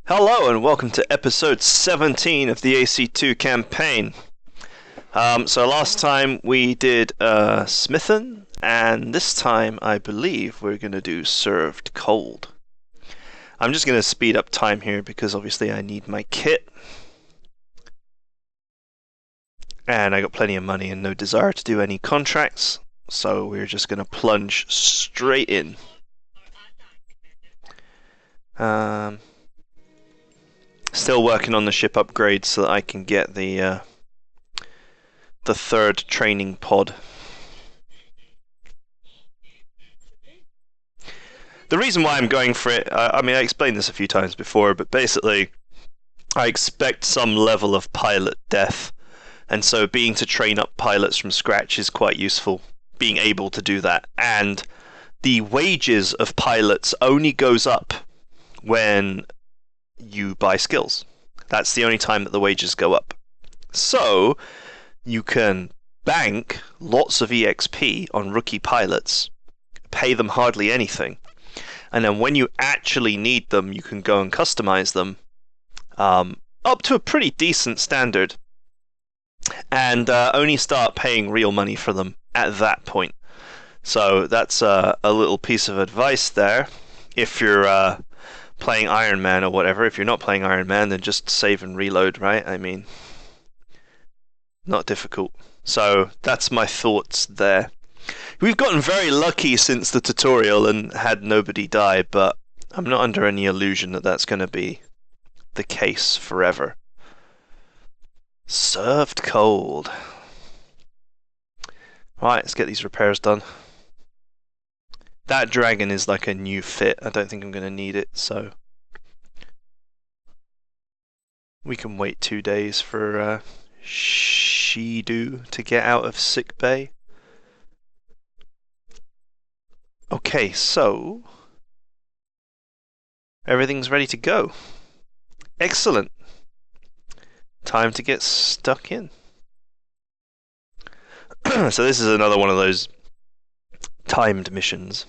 Hello and welcome to episode 17 of the AC2 campaign. So last time we did Smithen, and this time I believe we're going to do Served Cold. I'm just going to speed up time here because obviously I need my kit. And I got plenty of money and no desire to do any contracts, so we're just going to plunge straight in. Still working on the ship upgrades so that I can get the third training pod. The reason why I'm going for it, I mean I explained this a few times before, but basically I expect some level of pilot death, and so being to train up pilots from scratch is quite useful, being able to do that. And the wages of pilots only goes up when you buy skills. That's the only time that the wages go up. So you can bank lots of EXP on rookie pilots, pay them hardly anything, and then when you actually need them, you can go and customize them up to a pretty decent standard, and only start paying real money for them at that point. So that's a little piece of advice there. If you're playing Iron Man or whatever, if you're not playing Iron Man, then just save and reload, right? I mean, not difficult. So that's my thoughts there. We've gotten very lucky since the tutorial and had nobody die, but I'm not under any illusion that that's going to be the case forever. Served cold. Right, let's get these repairs done. That dragon is like a new fit. I don't think I'm going to need it, so we can wait 2 days for Shidu to get out of sick bay. Okay, so everything's ready to go. Excellent. Time to get stuck in. So this is another one of those timed missions.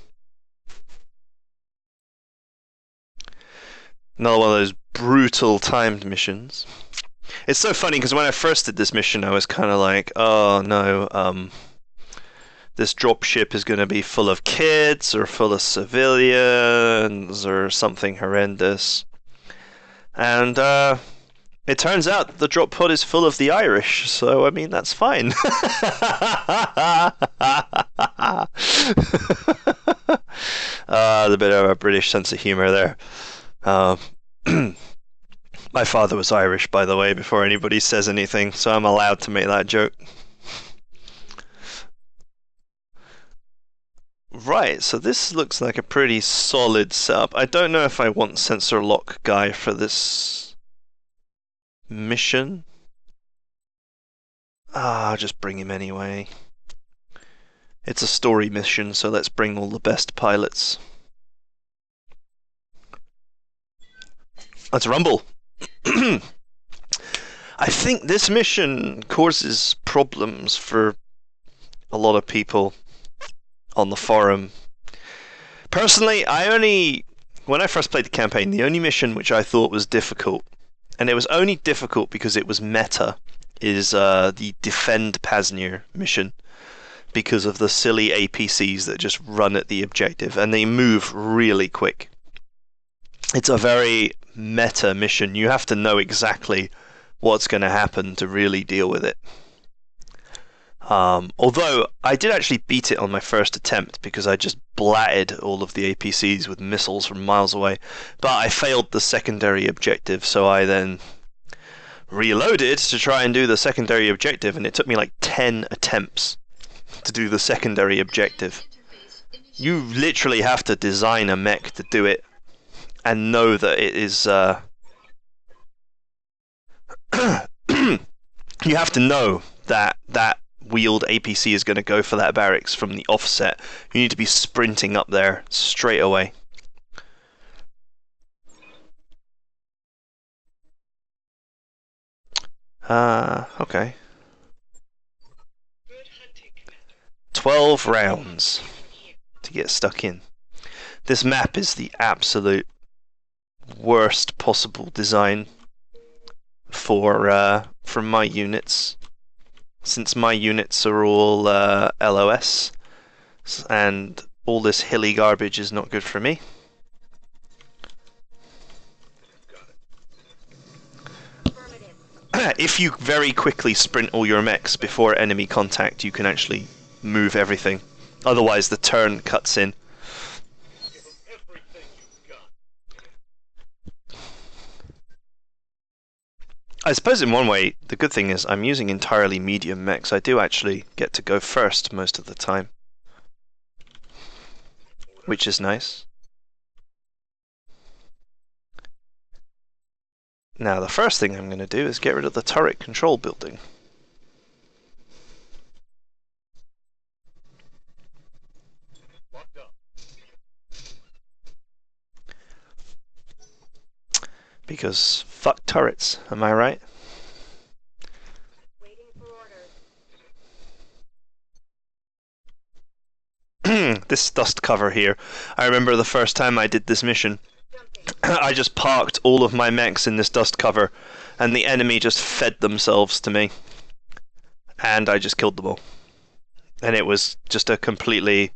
Another one of those brutal timed missions. It's so funny because when I first did this mission, I was kind of like, oh no, this dropship is going to be full of kids or full of civilians or something horrendous. And it turns out that the drop pod is full of the Irish, so I mean, that's fine. A bit of a British sense of humour there. My father was Irish, by the way, before anybody says anything, so I'm allowed to make that joke. Right, so this looks like a pretty solid setup. I don't know if I want sensor lock guy for this mission. I'll just bring him anyway. It's a story mission, so let's bring all the best pilots. Let's rumble. I think this mission causes problems for a lot of people on the forum. Personally, when I first played the campaign, the only mission which I thought was difficult, and it was only difficult because it was meta, is the Defend Pasnir mission, because of the silly APCs that just run at the objective, and they move really quick. It's a very meta mission. You have to know exactly what's going to happen to really deal with it. Although I did actually beat it on my first attempt because I just blatted all of the APCs with missiles from miles away, but I failed the secondary objective, so I then reloaded to try and do the secondary objective, and it took me like 10 attempts to do the secondary objective. You literally have to design a mech to do it and know that it is you have to know that that wheeled APC is going to go for that barracks from the offset. You need to be sprinting up there straight away. Okay. 12 rounds to get stuck in. This map is the absolute worst possible design for my units, since my units are all LOS, and all this hilly garbage is not good for me. If you very quickly sprint all your mechs before enemy contact, you can actually move everything. Otherwise, the turn cuts in. I suppose in one way, the good thing is I'm using entirely medium mechs. I do actually get to go first most of the time, which is nice. Now, the first thing I'm going to do is get rid of the turret control building. Because fuck turrets, am I right? Waiting for orders. This dust cover here. I remember the first time I did this mission. I just parked all of my mechs in this dust cover, and the enemy just fed themselves to me. And I just killed them all. And it was just a completely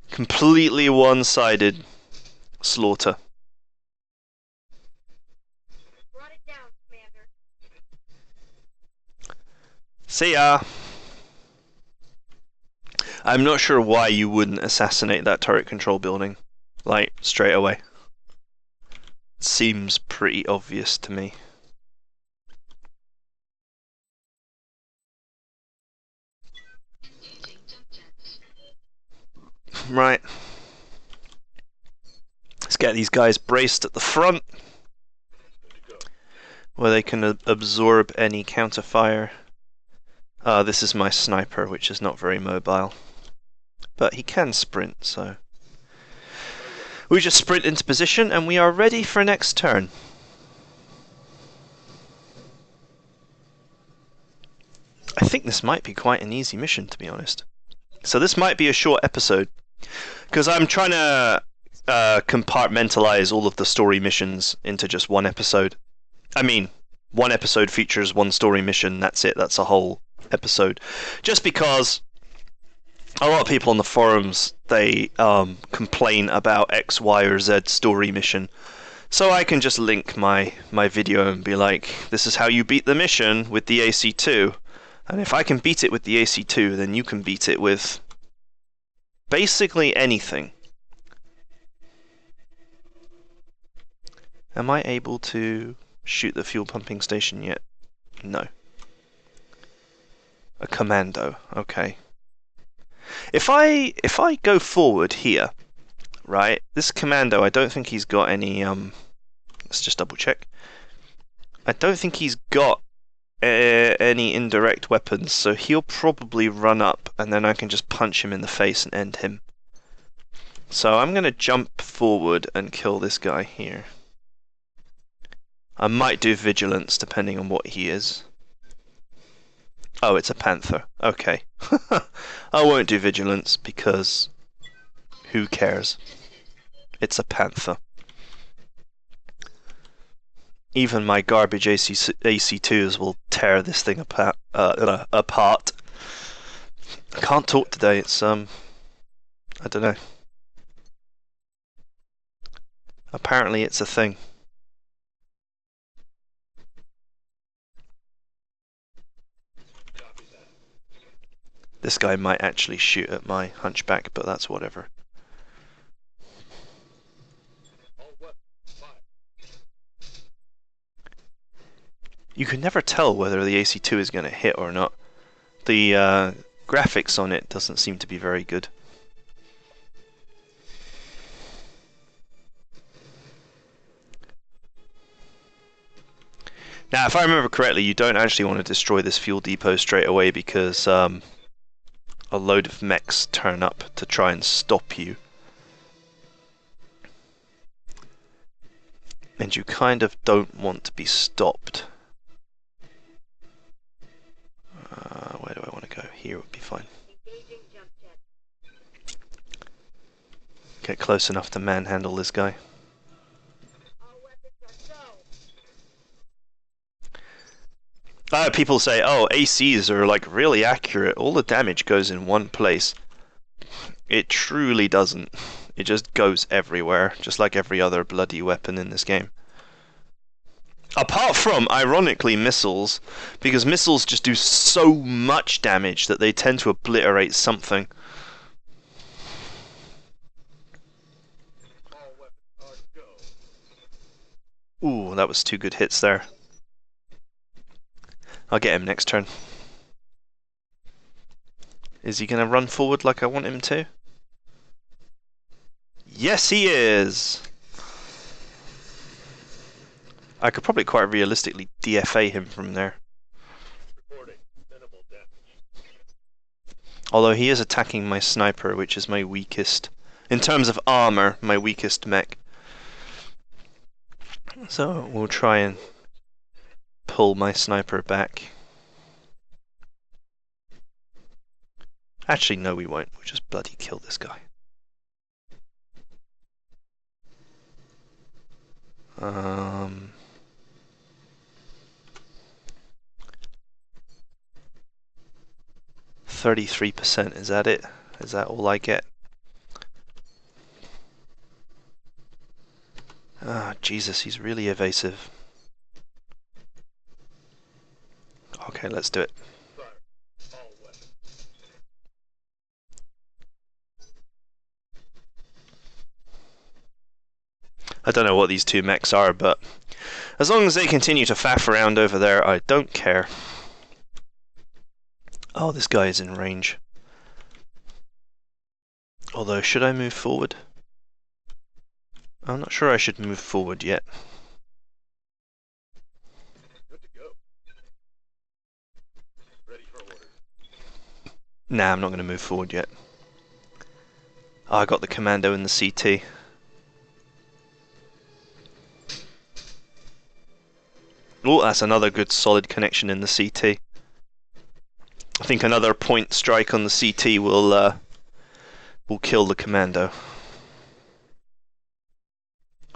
one-sided slaughter. Brought it down, Commander. See ya! I'm not sure why you wouldn't assassinate that turret control building, like, straight away. Seems pretty obvious to me. Right. Let's get these guys braced at the front, where they can absorb any counterfire. This is my sniper, which is not very mobile. But he can sprint, so... We just sprint into position, and we are ready for next turn. I think this might be quite an easy mission, to be honest. So this might be a short episode, because I'm trying to compartmentalize all of the story missions into just one episode. I mean, one episode features one story mission, that's it, that's a whole episode. Just because a lot of people on the forums, they complain about X, Y, or Z story mission. So I can just link my video and be like, this is how you beat the mission with the AC2. And if I can beat it with the AC2, then you can beat it with basically anything. Am I able to shoot the fuel pumping station yet? No. A commando, okay. If I go forward here, right, this commando, I don't think he's got any, let's just double check. I don't think he's got any indirect weapons, so he'll probably run up and then I can just punch him in the face and end him. So I'm going to jump forward and kill this guy here. I might do vigilance depending on what he is. Oh, it's a panther. Okay. I won't do vigilance because who cares? It's a panther. Even my garbage AC2s will tear this thing apart. I can't talk today. It's I don't know. Apparently, it's a thing. This guy might actually shoot at my hunchback, but that's whatever. You can never tell whether the AC2 is going to hit or not. The graphics on it doesn't seem to be very good. Now, if I remember correctly, you don't actually want to destroy this fuel depot straight away because a load of mechs turn up to try and stop you. And you kind of don't want to be stopped. Where do I want to go? Here would be fine. Get close enough to manhandle this guy. People say, oh, ACs are like really accurate. All the damage goes in one place. It truly doesn't. It just goes everywhere, just like every other bloody weapon in this game. Apart from, ironically, missiles, because missiles just do so much damage that they tend to obliterate something. Ooh, that was 2 good hits there. I'll get him next turn. Is he going to run forward like I want him to? Yes, he is! I could probably quite realistically DFA him from there. Although he is attacking my sniper, which is my weakest. In terms of armor, my weakest mech. So we'll try and pull my sniper back. Actually, no, we won't. We'll just bloody kill this guy. 33%, is that it? Is that all I get? Ah, Jesus, he's really evasive. Okay, let's do it. I don't know what these 2 mechs are, but as long as they continue to faff around over there, I don't care. Oh, this guy is in range. Although, should I move forward? I'm not sure I should move forward yet. Nah, I'm not going to move forward yet. Oh, I got the commando in the CT. Oh, that's another good solid connection in the CT. I think another point strike on the CT will kill the commando.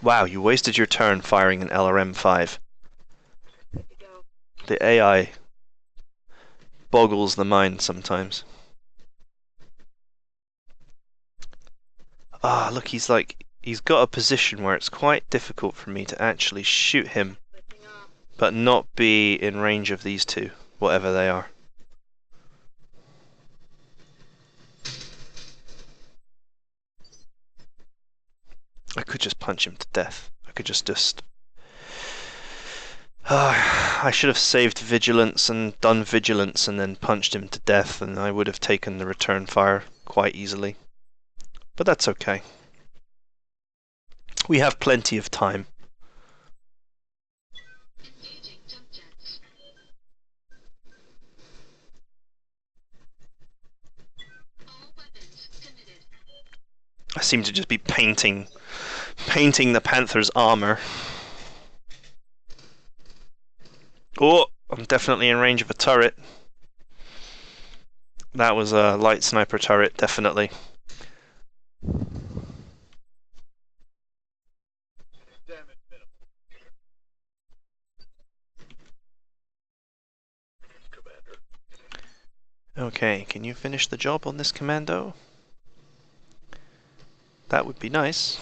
Wow, you wasted your turn firing an LRM-5. The AI boggles the mind sometimes. Ah, look, he's got a position where it's quite difficult for me to actually shoot him, but not be in range of these 2, whatever they are. I could just punch him to death. I could just... I should have saved vigilance and done vigilance and then punched him to death, and I would have taken the return fire quite easily. But that's okay. We have plenty of time. I seem to just be painting the Panther's armor. Oh, I'm definitely in range of a turret. That was a light sniper turret, definitely. Okay, can you finish the job on this commando? That would be nice.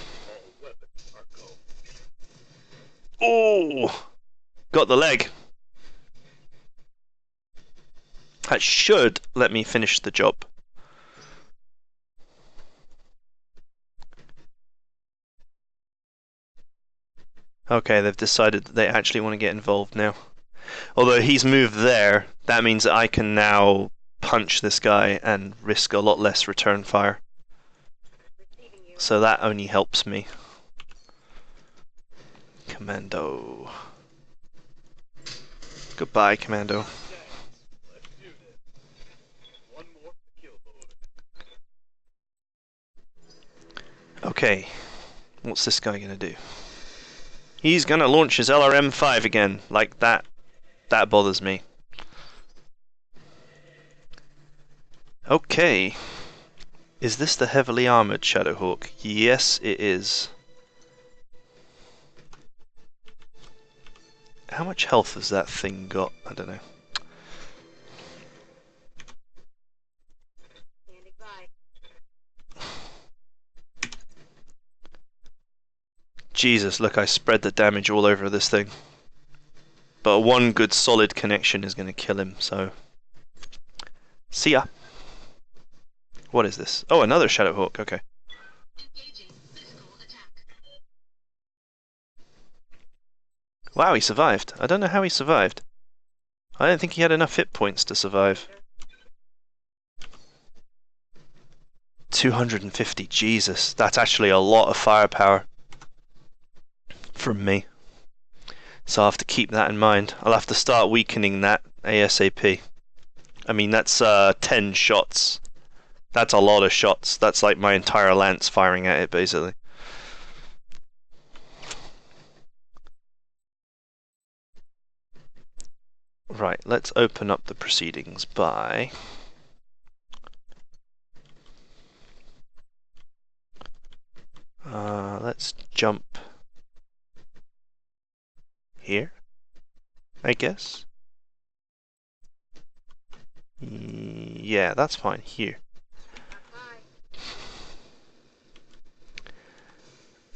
Oh! Got the leg. That should let me finish the job. Okay, they've decided that they actually want to get involved now. Although he's moved there, that means that I can now punch this guy and risk a lot less return fire. So that only helps me. Commando. Goodbye, Commando. Okay, what's this guy gonna do? He's gonna launch his LRM-5 again, like that. That bothers me. Okay. Is this the heavily armoured Shadowhawk? Yes, it is. How much health has that thing got? I don't know. Standing by. Jesus, look, I spread the damage all over this thing. But one good solid connection is going to kill him, so... See ya. What is this? Oh, another Shadowhawk, okay. Wow, he survived. I don't know how he survived. I don't think he had enough hit points to survive. 250, Jesus. That's actually a lot of firepower from me. So I'll have to keep that in mind. I'll have to start weakening that ASAP. I mean, that's 10 shots. That's a lot of shots. That's like my entire lance firing at it, basically. Right, let's open up the proceedings by... let's jump here, I guess. Yeah, that's fine, here.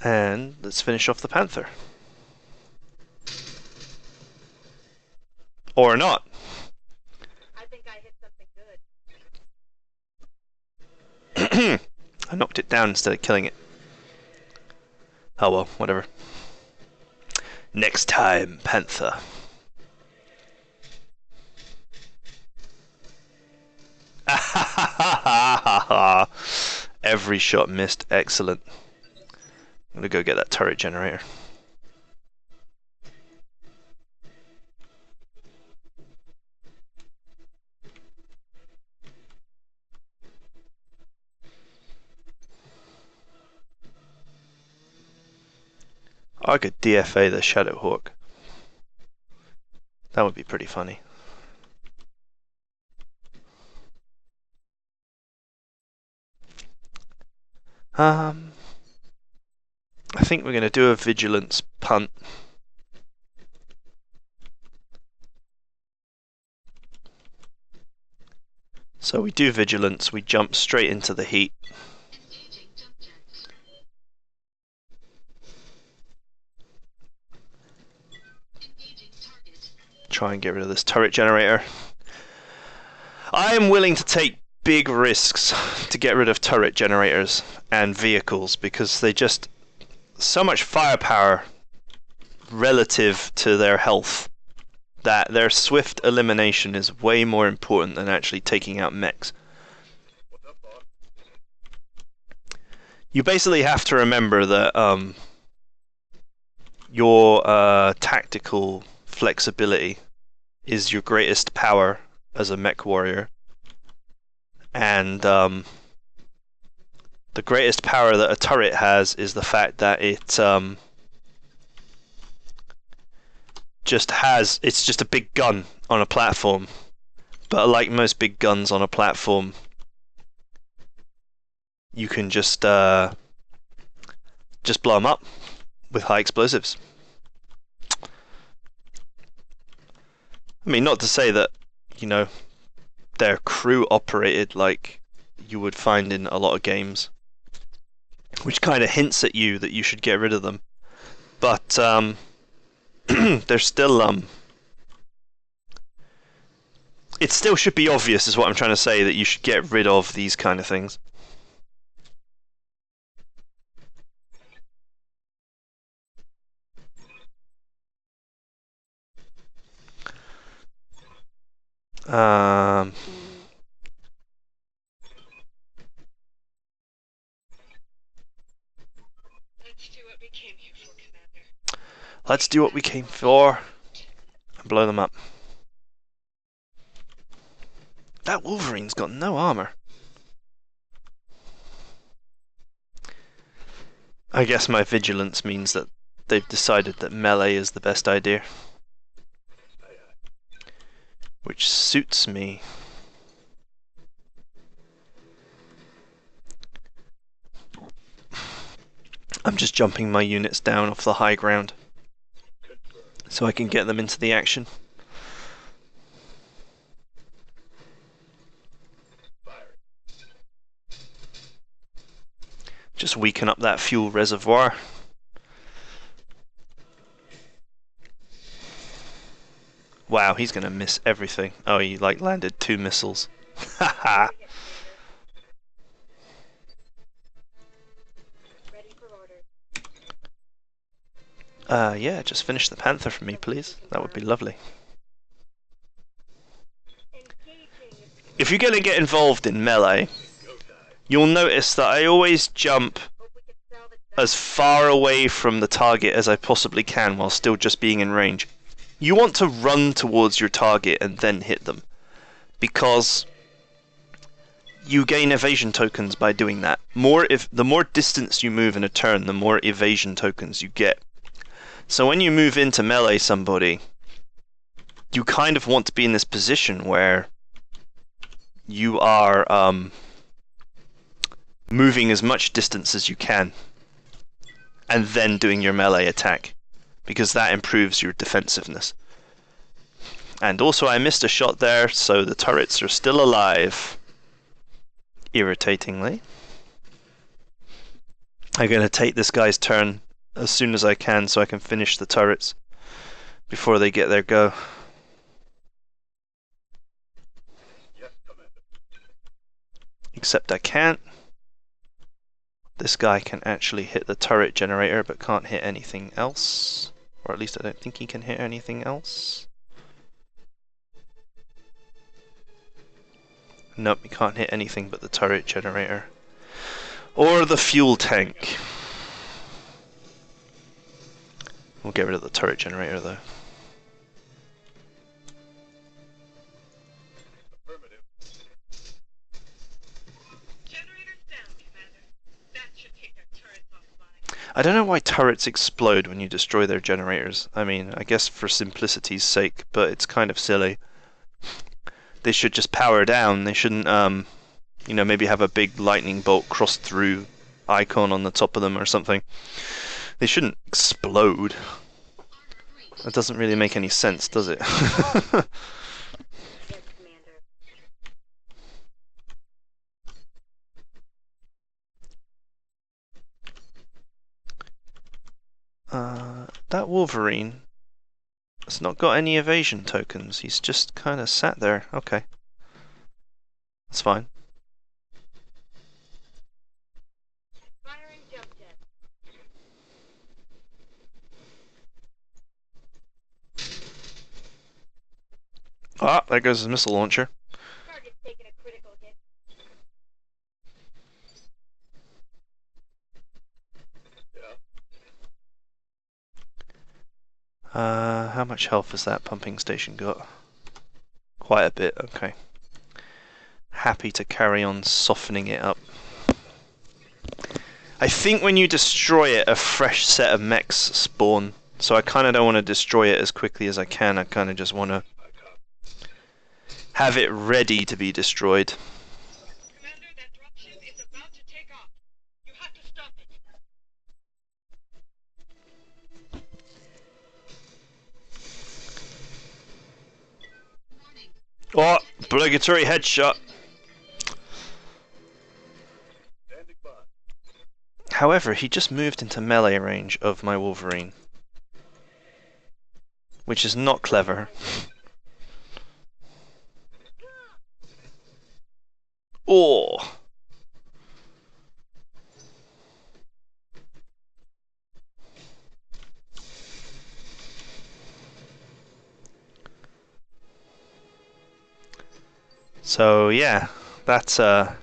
And let's finish off the Panther. Or not. I think I hit something good. I knocked it down instead of killing it. Oh well, whatever. Next time, Panther. Every shot missed. Excellent. I'm gonna go get that turret generator. I could DFA the Shadowhawk. That would be pretty funny. I think we're going to do a vigilance punt. So we do vigilance, we jump straight into the heat. Try and get rid of this turret generator. I am willing to take big risks to get rid of turret generators and vehicles because they just so much firepower relative to their health that their swift elimination is way more important than actually taking out mechs. You basically have to remember that your tactical flexibility is your greatest power as a MechWarrior, and the greatest power that a turret has is the fact that it's just a big gun on a platform. But like most big guns on a platform, you can just blow them up with high explosives. I mean, not to say that, you know, they're crew operated like you would find in a lot of games, which kind of hints at you that you should get rid of them. But they're still it still should be obvious, is what I'm trying to say, that you should get rid of these kind of things. Let's do what we came for and blow them up. That Wolverine's got no armor. I guess my vigilance means that they've decided that melee is the best idea, which suits me. I'm just jumping my units down off the high ground so I can get them into the action. Just weaken up that fuel reservoir. Wow, he's gonna miss everything. Oh, he like landed 2 missiles. Haha. Ready for orders. Yeah, just finish the Panther for me, please. That would be lovely. Engaging. If you're gonna get involved in melee, you'll notice that I always jump Hope we can salvage that. as far away from the target as I possibly can while still just being in range. You want to run towards your target and then hit them, because you gain evasion tokens by doing that. The more distance you move in a turn, the more evasion tokens you get. So when you move into melee somebody, you kind of want to be in this position where you are moving as much distance as you can and then doing your melee attack, because that improves your defensiveness. And also I missed a shot there, so the turrets are still alive. Irritatingly. I'm going to take this guy's turn as soon as I can so I can finish the turrets before they get their go. Except I can't. This guy can actually hit the turret generator but can't hit anything else. Or at least I don't think he can hit anything else. Nope, he can't hit anything but the turret generator. Or the fuel tank. We'll get rid of the turret generator though. Generators down, Commander. That should take their turrets offline. I don't know why turrets explode when you destroy their generators. I mean, I guess for simplicity's sake, but it's kind of silly. They should just power down. They shouldn't, you know, maybe have a big lightning bolt cross through icon on the top of them or something. They shouldn't explode. That doesn't really make any sense, does it? Yes, Commander. That Wolverine has not got any evasion tokens. He's just kind of sat there. Okay. That's fine. Firing jump jet. Ah, there goes his missile launcher. Target's taking a critical hit. How much health has that pumping station got? Quite a bit, okay. Happy to carry on softening it up. I think when you destroy it, a fresh set of mechs spawn. So I kind of don't want to destroy it as quickly as I can. I kind of just want to have it ready to be destroyed. Commander, that dropship is about to take off. You have to stop it. Oh, obligatory headshot. However, he just moved into melee range of my Wolverine, which is not clever. Oh! So yeah, that's that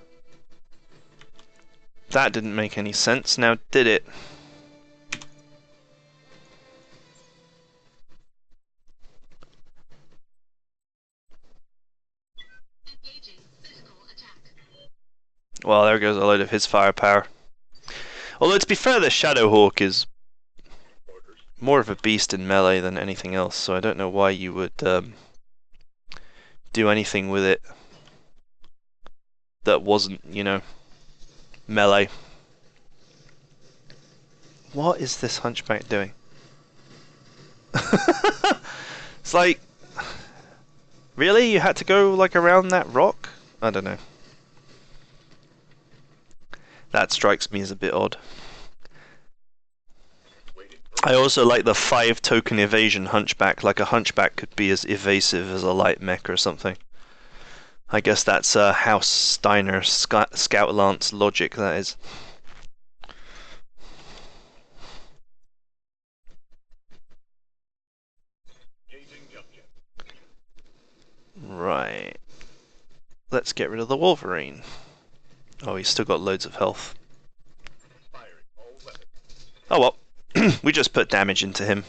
didn't make any sense. Now did it? Well, there goes a load of his firepower. Although to be fair, the Shadowhawk is more of a beast in melee than anything else, so I don't know why you would do anything with it that wasn't, you know, melee. What is this hunchback doing? It's like, really? You had to go like around that rock? I don't know. That strikes me as a bit odd. I also like the 5 token evasion hunchback. Like a hunchback could be as evasive as a light mech or something. I guess that's House Steiner Scout Lance logic, that is. Right. Let's get rid of the Wolverine. Oh, he's still got loads of health. Oh well. We just put damage into him.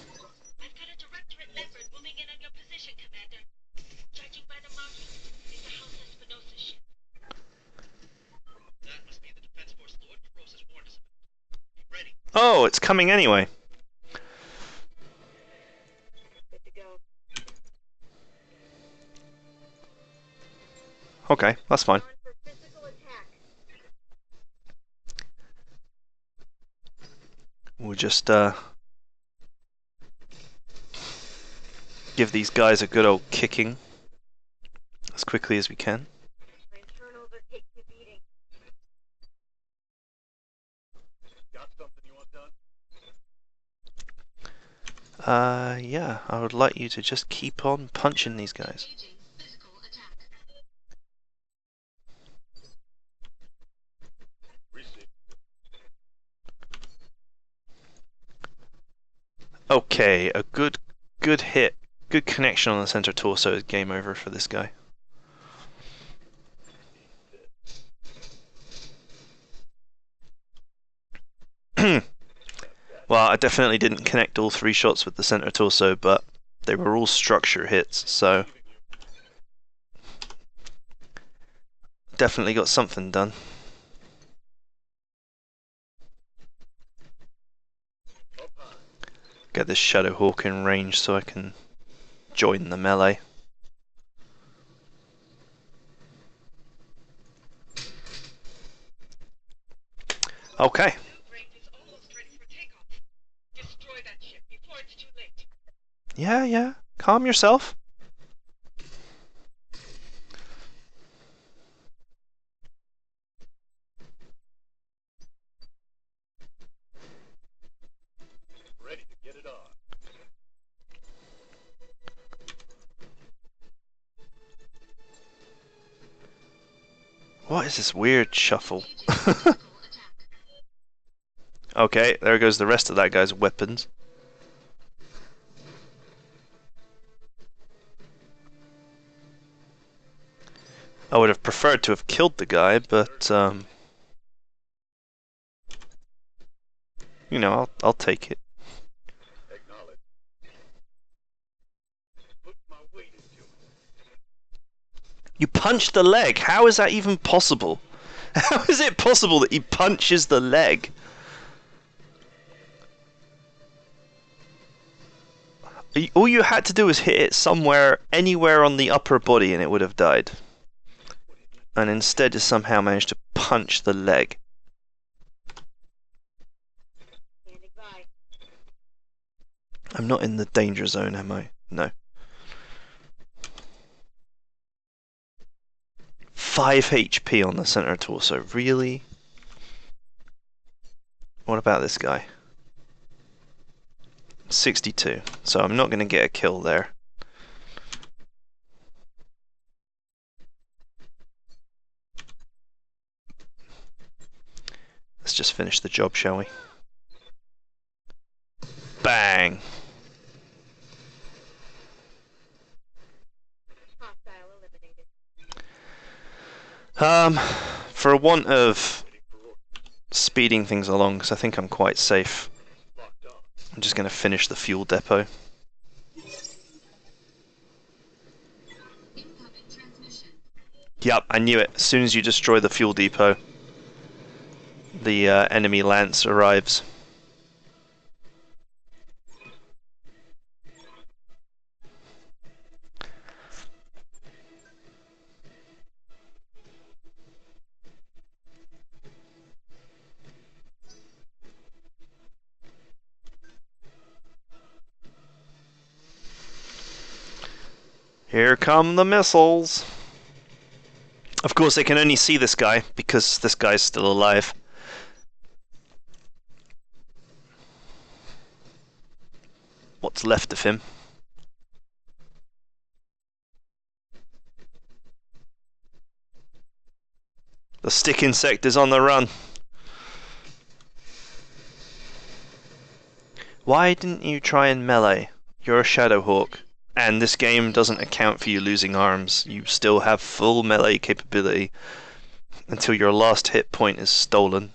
I've got a directorate leopard moving in on your position, Commander. Judging by the markings, it's a House Espinosa ship. That must be the Defense Force Lord Corossus warned us about. Be ready. Oh, it's coming anyway. Good to go. Okay, that's fine. On for physical attack. We'll just give these guys a good old kicking as quickly as we can. My internals are taking a beating. Got something you want done? Yeah, I would like you to just keep on punching these guys. Okay, a good hit, good connection on the center torso is game over for this guy. Well, I definitely didn't connect all 3 shots with the center torso, but they were all structure hits, so definitely got something done. Get this Shadowhawk in range so I can join the melee. Okay. Is almost ready for takeoff. Destroy that ship before it's too late. Yeah. Calm yourself. Ready to get it on. What is this weird shuffle? Okay, there goes the rest of that guy's weapons. I would have preferred to have killed the guy, but you know, I'll take it. You punched the leg. How is that even possible? How is it possible that he punches the leg? All you had to do was hit it somewhere, anywhere on the upper body, and it would have died. And instead, has somehow managed to punch the leg. I'm not in the danger zone, am I? No. 5 HP on the center torso. Really? What about this guy? 62. So I'm not going to get a kill there. Let's just finish the job, shall we? Bang! For a want of speeding things along, because I think I'm quite safe, I'm just going to finish the fuel depot. Yep, I knew it. As soon as you destroy the fuel depot, the enemy lance arrives. Here come the missiles. Of course, they can only see this guy because this guy's still alive. What's left of him. The stick insect is on the run. Why didn't you try and melee? You're a Shadowhawk, and this game doesn't account for you losing arms. You still have full melee capability until your last hit point is stolen.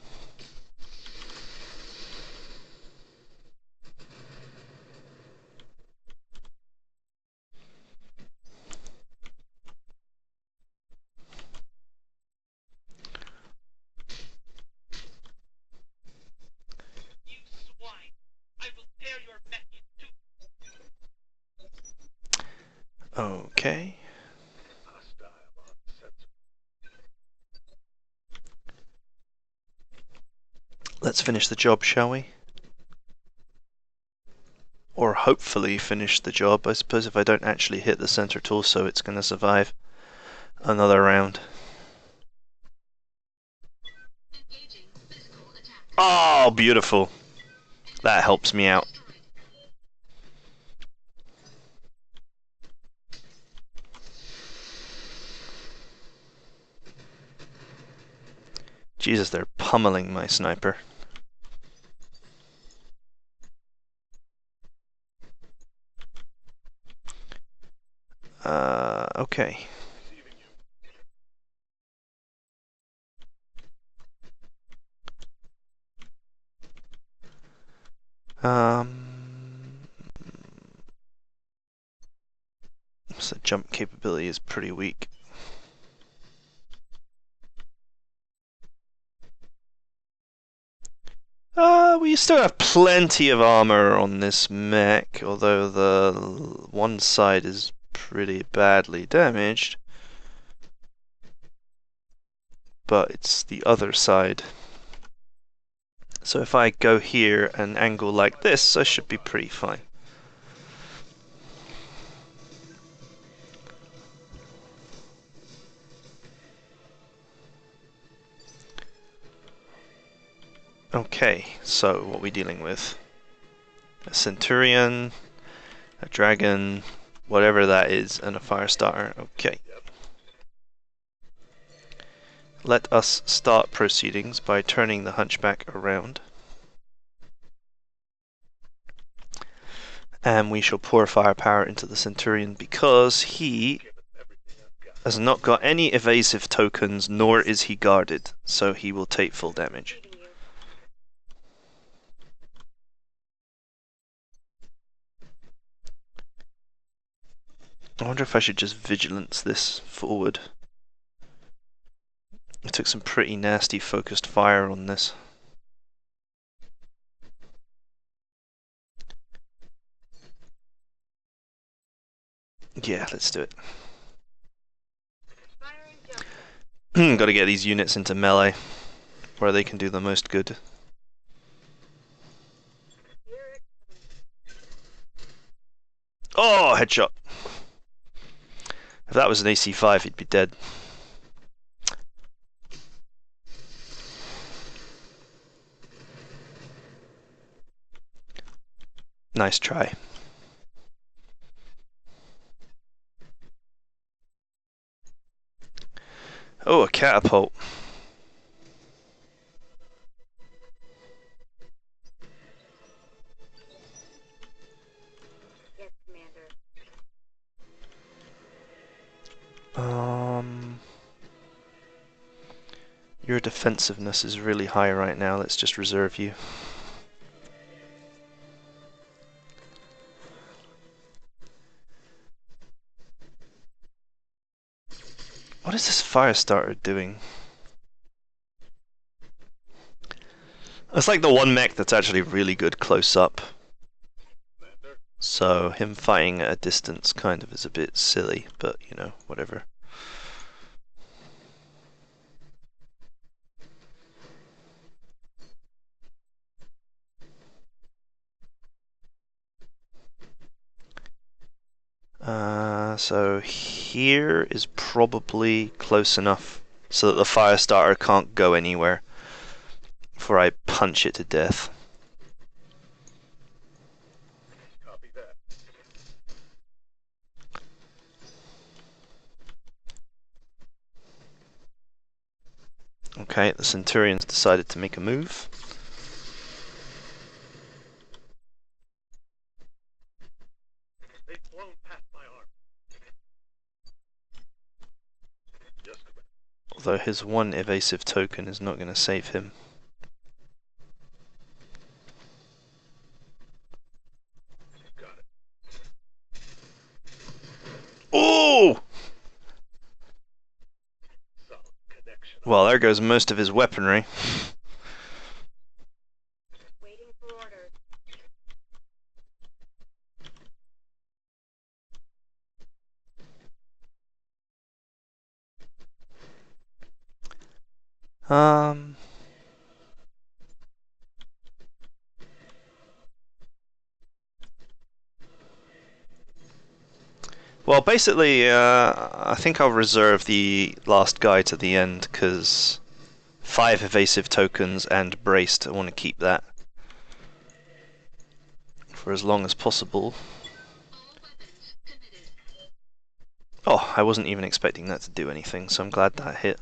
You swine! I will tear your mech in two! Okay. Let's finish the job, shall we? Or hopefully finish the job. I suppose if I don't actually hit the center torso, it's going to survive another round. Engaging physical attack. Oh, beautiful. That helps me out. Jesus, they're pummeling my sniper. Okay. So jump capability is pretty weak. We still have plenty of armor on this mech, although the one side is pretty badly damaged. But it's the other side. So if I go here and angle like this, I should be pretty fine. Okay, so what are we dealing with? A Centurion, a Dragon, whatever that is, and a Firestarter. Okay. Let us start proceedings by turning the Hunchback around. And we shall pour firepower into the Centurion because he has not got any evasive tokens, nor is he guarded, so he will take full damage. I wonder if I should just vigilance this forward. I took some pretty nasty focused fire on this. Yeah, let's do it. Gotta get these units into melee, where they can do the most good. Oh, headshot! If that was an AC5, he'd be dead. Nice try. Oh, a catapult. Yes, Commander. Your defensiveness is really high right now. Let's just reserve you. What is this Firestarter doing? It's like the one mech that's actually really good close up. So him fighting at a distance kind of is a bit silly, but you know, whatever. So here is probably close enough so that the fire starter can't go anywhere before I punch it to death. Copy that. Okay, the Centurion's decided to make a move. They've blown past my arm. Yes, Commander. Although his one evasive token is not going to save him. Got it. Oh! Solid connection. Well, there goes most of his weaponry. Waiting for orders. Um... Well, basically, I think I'll reserve the last guy to the end, because 5 evasive tokens and braced, I want to keep that for as long as possible. All weapons committed. Oh, I wasn't even expecting that to do anything, so I'm glad that hit.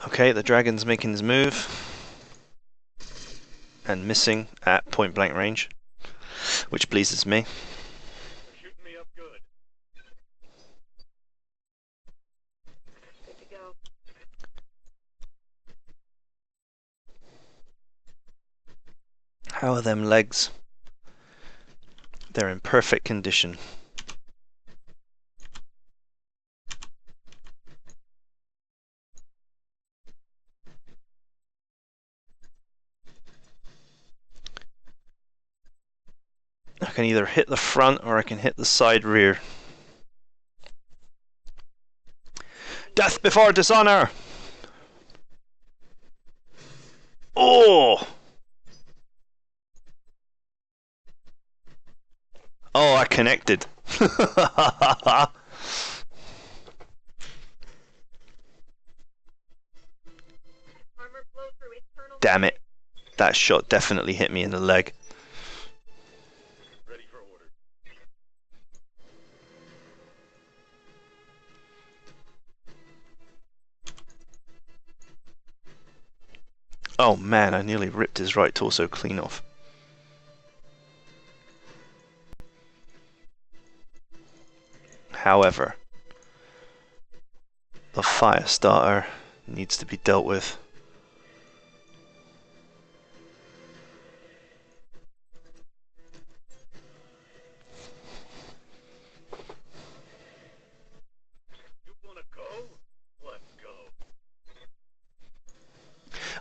Okay, the dragon's making his move. And missing at point blank range, which pleases me. They're shooting me up good. Good to go. How are them legs? They're in perfect condition. I can either hit the front or I can hit the side rear. Death before dishonor! Oh! Oh, I connected. Armor flow through internal. Damn it. That shot definitely hit me in the leg. Ready for orders. Oh man, I nearly ripped his right torso clean off. However, the fire starter needs to be dealt with. You wanna go? Let's go.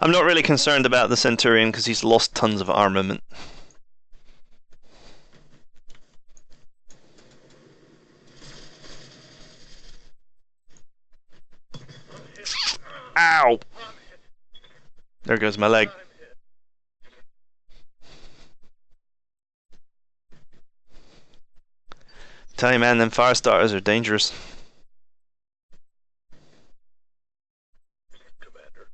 I'm not really concerned about the Centurion because he's lost tons of armament. I'm hit. Ow! I'm hit. There goes my leg. I'm hit. Tell you man, them fire starters are dangerous. Commander.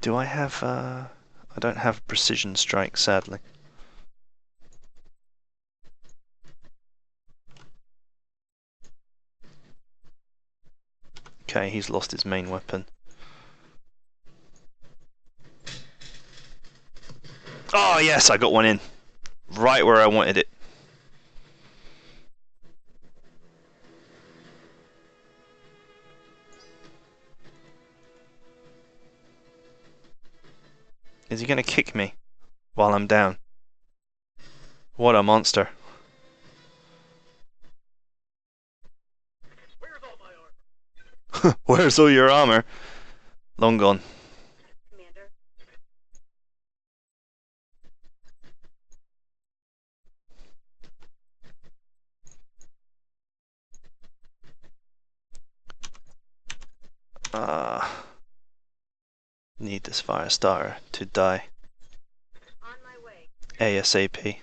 Do I have, I don't have precision strike, sadly. Okay, he's lost his main weapon. Oh yes, I got one in. Right where I wanted it. Is he going to kick me while I'm down? What a monster. Where's all my armor? Where's all your armor? Long gone. Commander. Need this fire starter to die On my way. ASAP.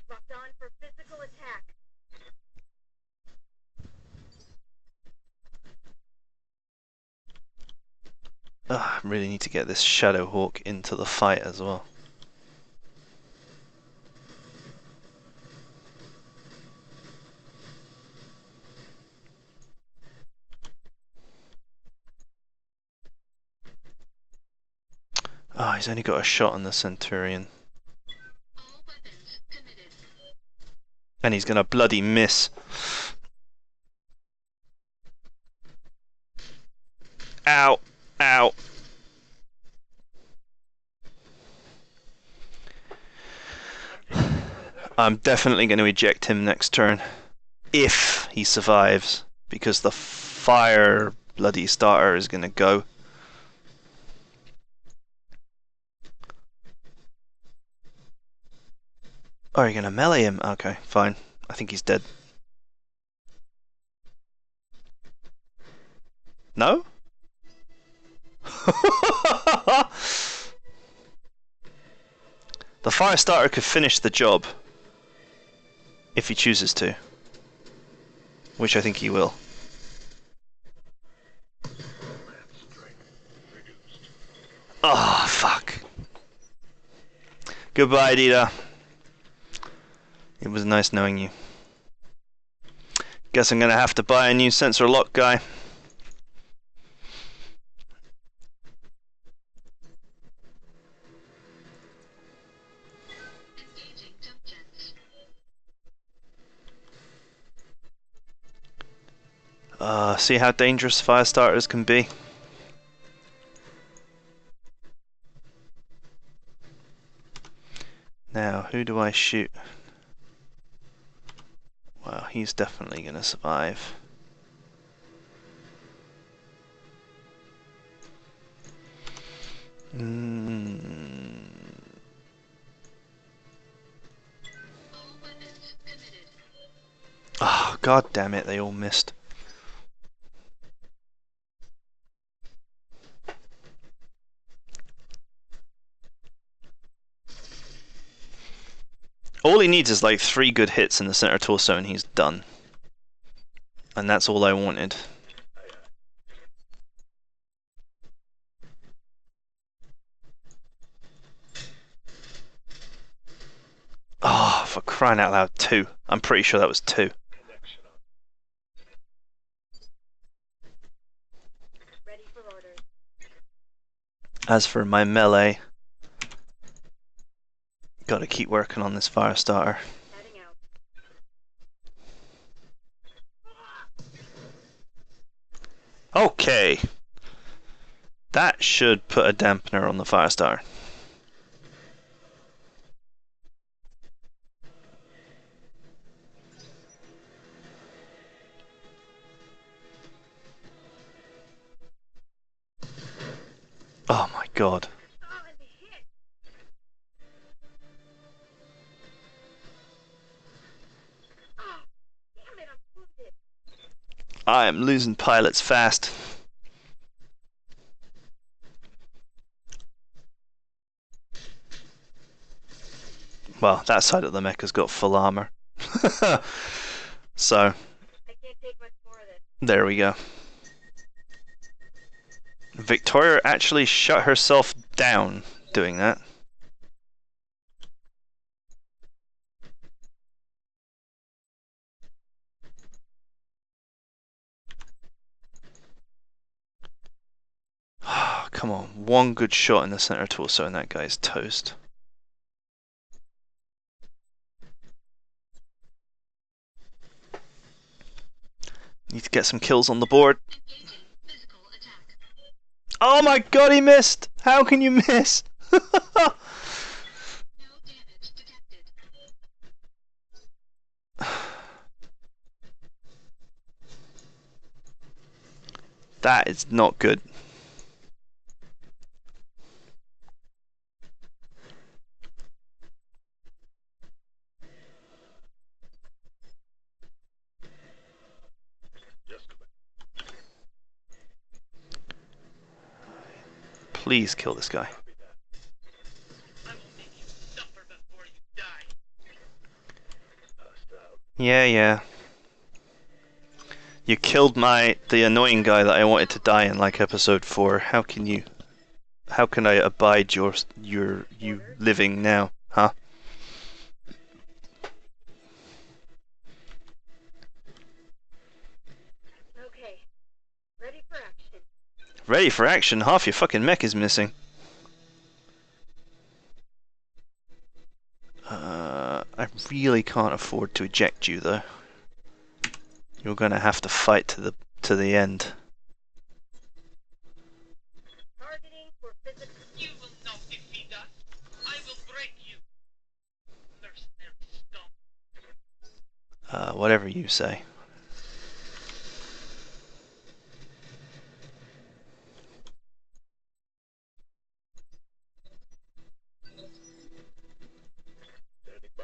Locked on for physical attack. I really need to get this Shadow Hawk into the fight as well. Oh, he's only got a shot on the Centurion. All weapons committed. And he's gonna bloody miss. Ow! Ow! I'm definitely going to eject him next turn. If he survives. Because the fire bloody starter is going to go. Oh, you're going to melee him? Okay, fine. I think he's dead. No? The fire starter could finish the job. If he chooses to. Which I think he will. Oh, fuck. Goodbye, Dita. It was nice knowing you. Guess I'm gonna have to buy a new sensor lock guy. Engaging jump jets. See how dangerous fire starters can be? Now, who do I shoot? Well, he's definitely gonna survive. All weapons committed. Oh, god damn it, they all missed. All he needs is like 3 good hits in the center torso and he's done. And that's all I wanted. Oh, for crying out loud, 2. I'm pretty sure that was 2. Ready for orders. As for my melee, gotta keep working on this fire starter. Heading out. Okay. That should put a dampener on the fire starter. Oh my god. Oh, and the hit. Oh, damn it, I'm wounded. I am losing pilots fast. Well, that side of the mech has got full armor. So, I can't take much more of this. there we go. Victoria actually shut herself down doing that. Come on, one good shot in the center torso and that guy's toast. Need to get some kills on the board. Engaging physical attack. Oh my god, he missed! How can you miss? No damage detected. That is not good. Please kill this guy. Copy that. I will make you suffer before you die. Hostile. Yeah. You killed the annoying guy that I wanted to die in like episode 4. How can I abide you living now, huh? Okay. Ready for action. Ready for action? Half your fucking mech is missing. I really can't afford to eject you though. You're gonna have to fight to the end. Targeting for physical. You will not defeat us. I will break you. Mercenary scum. Whatever you say. Standing by.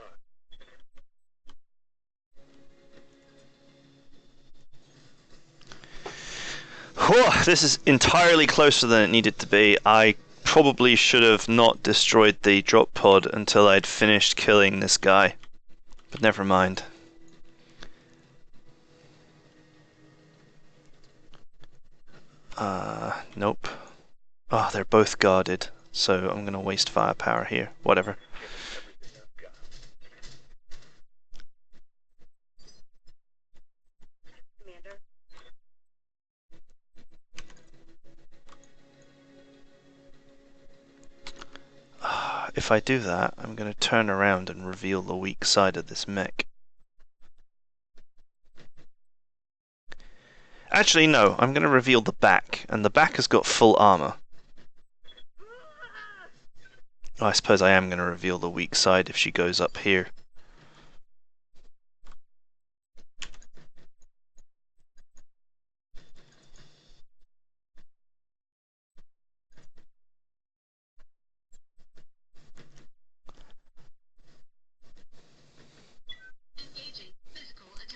Whew, this is entirely closer than it needed to be. I probably should have not destroyed the drop pod until I'd finished killing this guy. But never mind. Nope. Oh, they're both guarded, so I'm gonna waste firepower here. Whatever. Everything I've got. Commander. If I do that, I'm gonna turn around and reveal the weak side of this mech. Actually, no, I'm gonna reveal the back, and the back has got full armor. I suppose I am gonna reveal the weak side if she goes up here.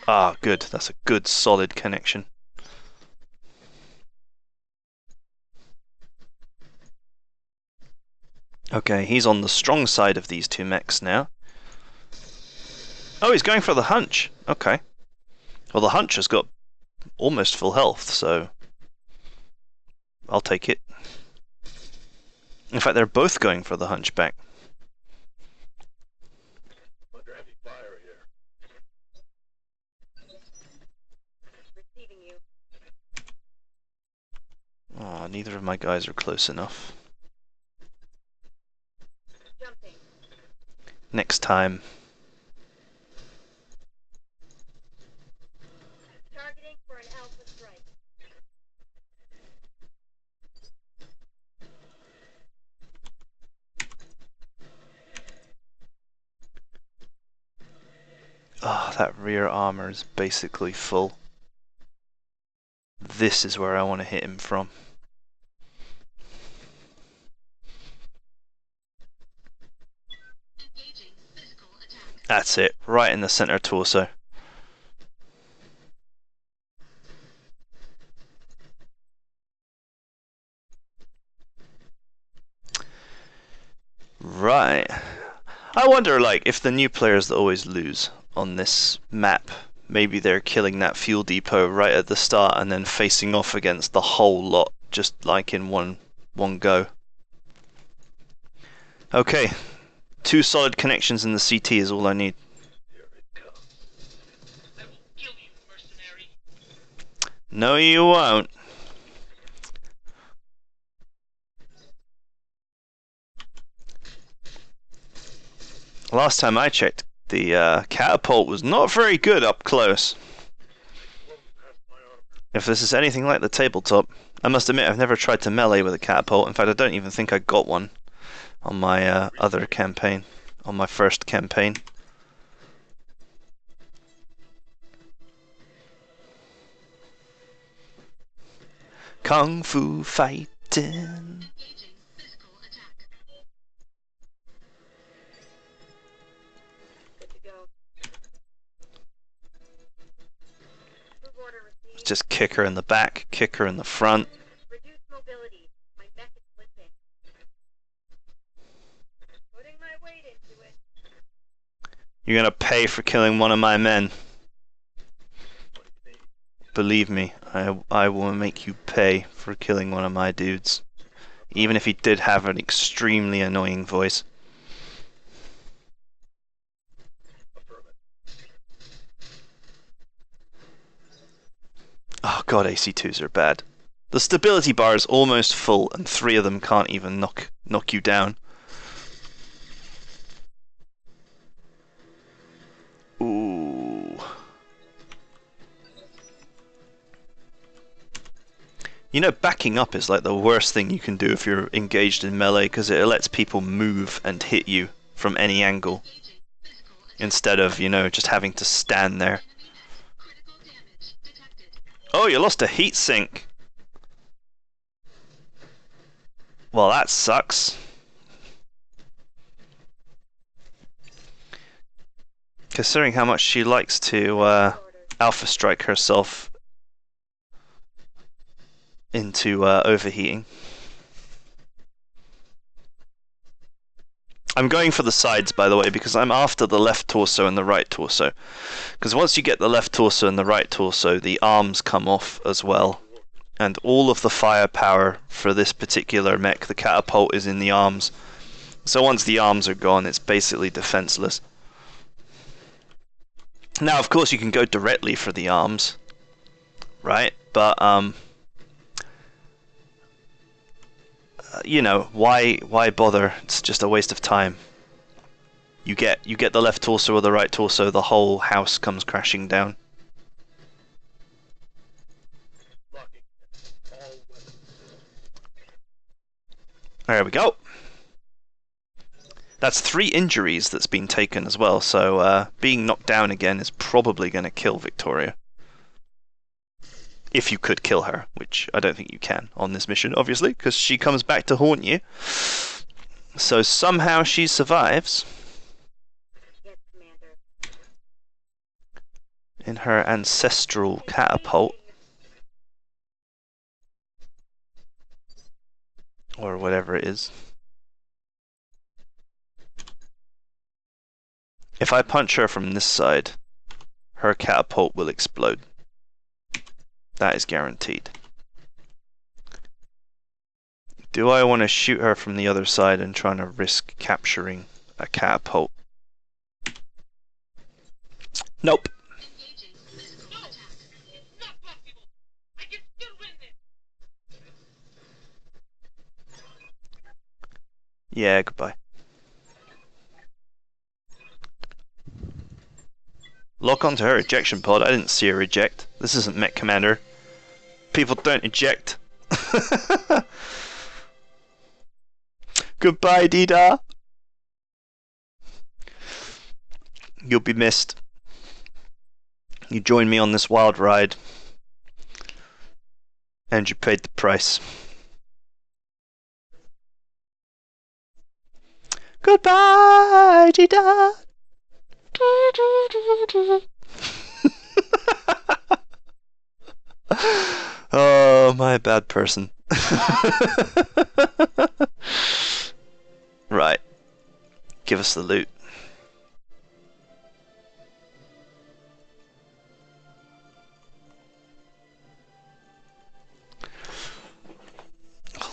Ah, good. That's a good, solid connection. Okay, he's on the strong side of these two mechs now. Oh, he's going for the hunch. Okay. Well, the hunch has got almost full health, so I'll take it. In fact, they're both going for the hunchback. Under heavy fire here. Receiving you. Oh, neither of my guys are close enough. Jumping. Next time. Targeting for an alpha strike. Ah, that rear armor is basically full. This is where I want to hit him from. That's it, right in the center torso. Right. I wonder, like, if the new players that always lose on this map, maybe they're killing that fuel depot right at the start and then facing off against the whole lot, just like in one go. Okay, 2 solid connections in the CT is all I need. Here it comes. I will kill you, mercenary. No, you won't. Last time I checked, the catapult was not very good up close. Flown past my armor. If this is anything like the tabletop, I must admit I've never tried to melee with a catapult. In fact, I don't even think I got one on my other campaign, on my first campaign. Kung Fu fighting. Good to go. Move order received. Just kick her in the back, kick her in the front. Reduce mobility. My mech is slipping. You're gonna pay for killing one of my men. Believe me, I will make you pay for killing one of my dudes. Even if he did have an extremely annoying voice. Oh god, AC2s are bad. The stability bar is almost full and 3 of them can't even knock you down. Ooh. You know, backing up is like the worst thing you can do if you're engaged in melee, because it lets people move and hit you from any angle. Instead of, you know, just having to stand there. Oh, you lost a heat sink. Well, that sucks. Considering how much she likes to alpha strike herself into overheating. I'm going for the sides, by the way, because I'm after the left torso and the right torso. Because once you get the left torso and the right torso, the arms come off as well. And all of the firepower for this particular mech, the catapult, is in the arms. So once the arms are gone, it's basically defenseless. Now, of course, you can go directly for the arms, right? But you know, why bother? It's just a waste of time. You get the left torso or the right torso, the whole house comes crashing down. There we go. That's 3 injuries that's been taken as well, so being knocked down again is probably going to kill Victoria. If you could kill her, which I don't think you can on this mission, obviously, because she comes back to haunt you. So somehow she survives. Yes, Commander. In her ancestral catapult. Or whatever it is. If I punch her from this side, her catapult will explode. That is guaranteed. Do I want to shoot her from the other side and trying to risk capturing a catapult? Nope. Yeah, goodbye. Lock onto her ejection pod. I didn't see her eject. This isn't Mech Commander. People don't eject. Goodbye, Dida. You'll be missed. You joined me on this wild ride. And you paid the price. Goodbye, Dida. Oh, my bad person. Right. Give us the loot.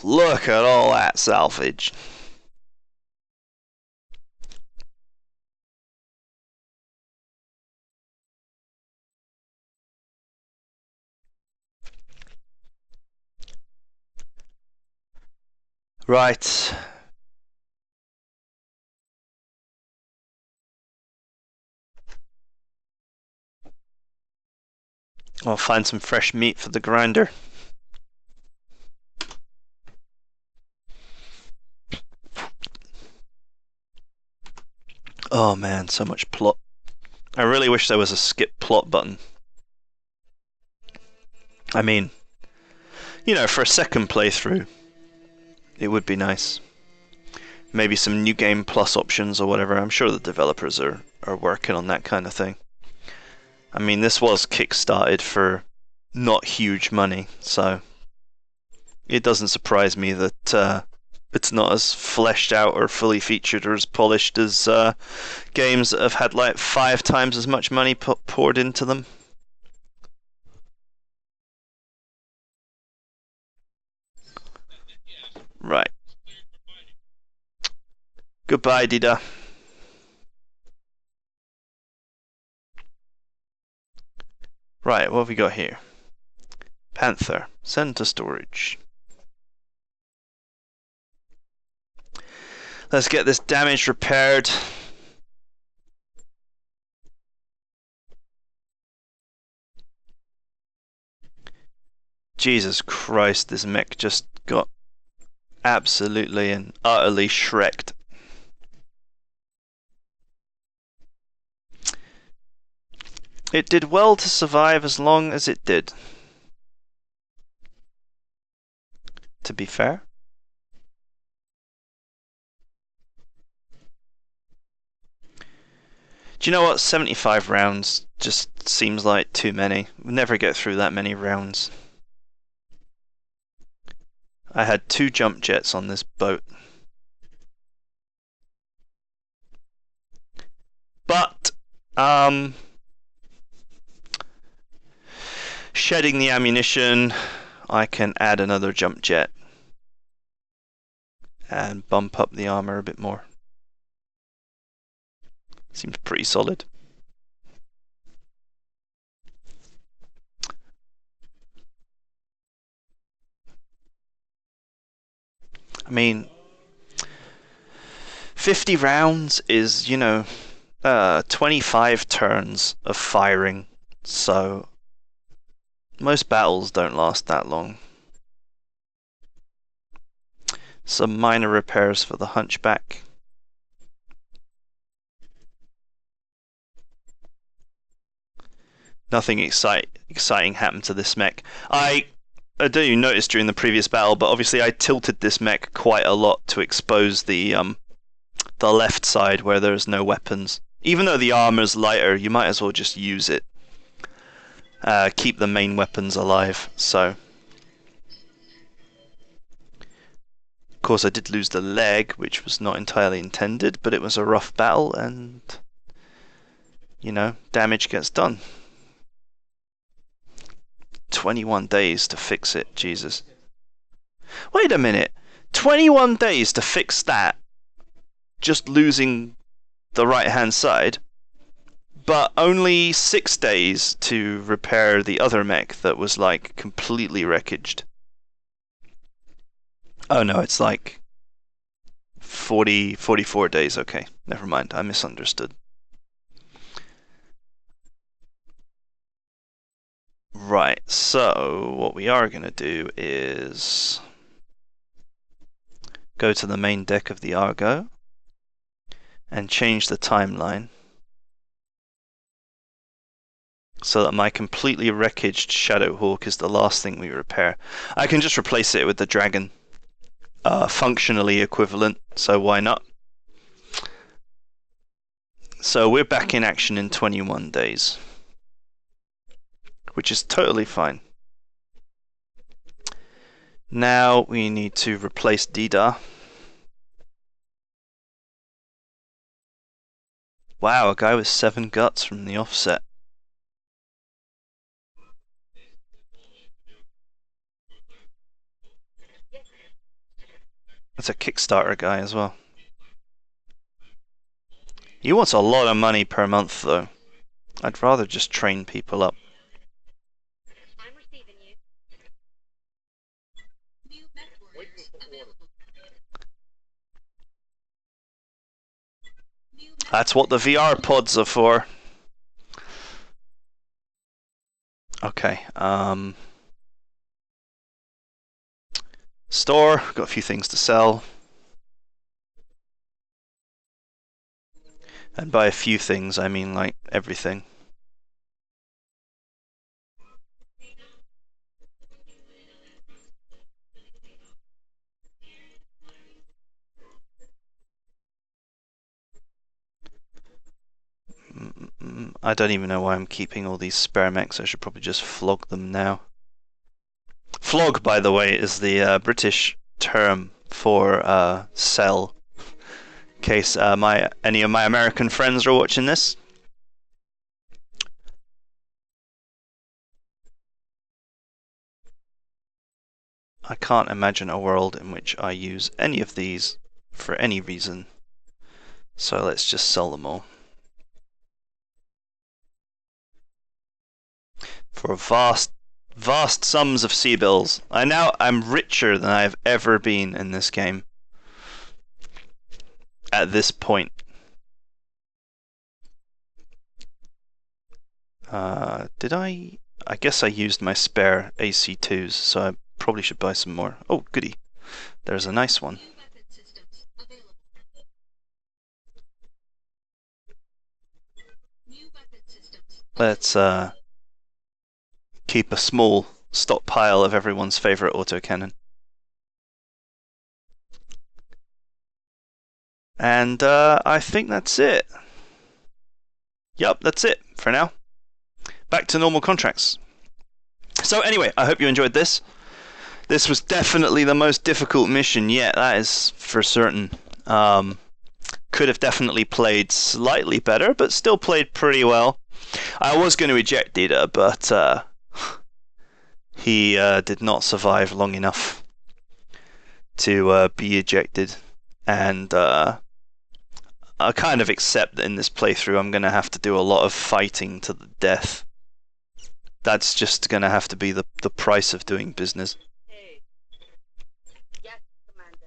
Look at all that salvage. Right. I'll find some fresh meat for the grinder. Oh man, so much plot. I really wish there was a skip plot button. I mean, you know, for a second playthrough, it would be nice. Maybe some new game plus options or whatever. I'm sure the developers are working on that kind of thing. I mean, this was kickstarted for not huge money, so it doesn't surprise me that It's not as fleshed out or fully featured or as polished as games that have had like 5 times as much money poured into them. Right. Goodbye, Dida. Right, what have we got here? Panther. Send to storage. Let's get this damage repaired. Jesus Christ, this mech just got absolutely and utterly shreked. It did well to survive as long as it did. To be fair. Do you know what? 75 rounds just seems like too many. We'll never get through that many rounds. I had 2 jump jets on this boat. But, shedding the ammunition, I can add another jump jet and bump up the armor a bit more. Seems pretty solid. I mean, 50 rounds is, 25 turns of firing, so most battles don't last that long. Some minor repairs for the Hunchback. Nothing exciting happened to this mech. I don't even notice during the previous battle, but obviously I tilted this mech quite a lot to expose the left side where there's no weapons. Even though the armor's lighter, you might as well just use it. Keep the main weapons alive, so. Of course I did lose the leg, which was not entirely intended, but it was a rough battle and, damage gets done. 21 days to fix it, Jesus. Wait a minute, 21 days to fix that, just losing the right hand side, but only 6 days to repair the other mech that was like completely wreckaged. Oh no, it's like 44 days, okay, never mind, I misunderstood. Right, so what we are going to do is go to the main deck of the Argo and change the timeline so that my completely wreckaged Shadowhawk is the last thing we repair. I can just replace it with the Dragon, functionally equivalent, so why not? So we're back in action in 21 days. Which is totally fine. Now we need to replace Dida. Wow, a guy with 7 guts from the offset. That's a Kickstarter guy as well. He wants a lot of money per month though. I'd rather just train people up. I'm receiving you. New MechWarrior available. That's what the VR pods are for. Okay, store, got a few things to sell. And by a few things, I mean like everything. I don't even know why I'm keeping all these spare mechs. I should probably just flog them now. Flog, by the way, is the British term for Cell, in case any of my American friends are watching this. I can't imagine a world in which I use any of these for any reason, so let's just sell them all. For vast sums of sea bills. I'm richer than I've ever been in this game at this point. Did I guess I used my spare AC2s, so I probably should buy some more. Oh, goody. There's a nice one. Let's keep a small stockpile of everyone's favorite autocannon. And I think that's it. Yup, that's it for now. Back to normal contracts. So anyway, I hope you enjoyed this. This was definitely the most difficult mission yet, that is for certain. Could have definitely played slightly better, but still played pretty well. I was going to eject Dita, but he did not survive long enough to be ejected, and I kind of accept that in this playthrough I'm going to have to do a lot of fighting to the death. That's just going to have to be the price of doing business. Yes, Commander.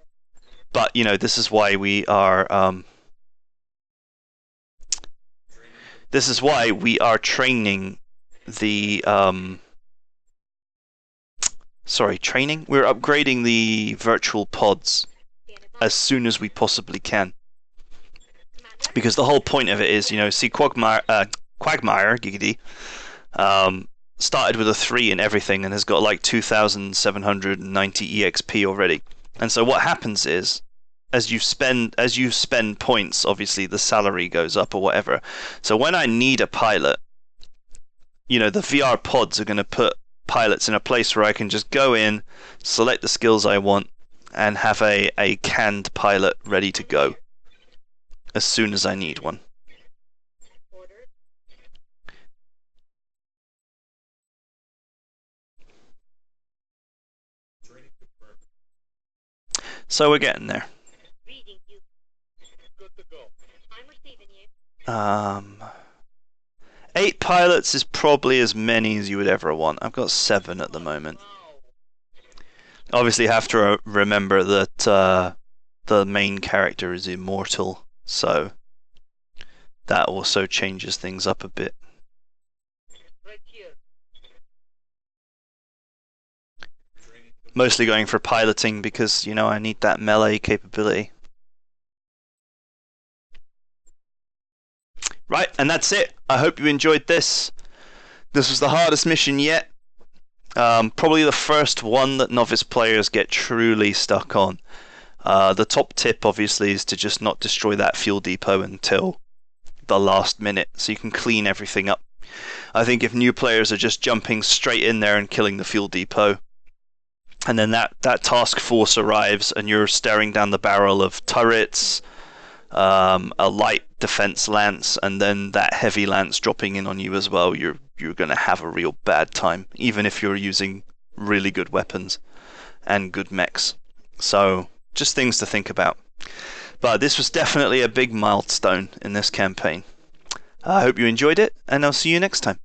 But, you know, this is why we are training the we're upgrading the virtual pods as soon as we possibly can, because the whole point of it is, you know, see, Quagmire Giggity started with a 3 and everything and has got like 2,790 EXP already. And so what happens is, as you spend points, obviously the salary goes up or whatever. So when I need a pilot, you know, the VR pods are going to put pilots in a place where I can just go in, select the skills I want, and have a canned pilot ready to go as soon as I need one. Orders. So we're getting there. Reading you. Good to go. I'm receiving you. 8 pilots is probably as many as you would ever want. I've got 7 at the moment. Obviously have to remember that the main character is immortal, so that also changes things up a bit. Right here. Mostly going for piloting because, you know, I need that melee capability. Right, and that's it. I hope you enjoyed this. This was the hardest mission yet. Probably the first one that novice players get truly stuck on. The top tip, obviously, is to just not destroy that fuel depot until the last minute, so you can clean everything up. I think if new players are just jumping straight in there and killing the fuel depot, and then that task force arrives and you're staring down the barrel of turrets, a light defense lance, and then that heavy lance dropping in on you as well, you're going to have a real bad time, even if you're using really good weapons and good mechs. So just things to think about. But this was definitely a big milestone in this campaign. I hope you enjoyed it, and I'll see you next time.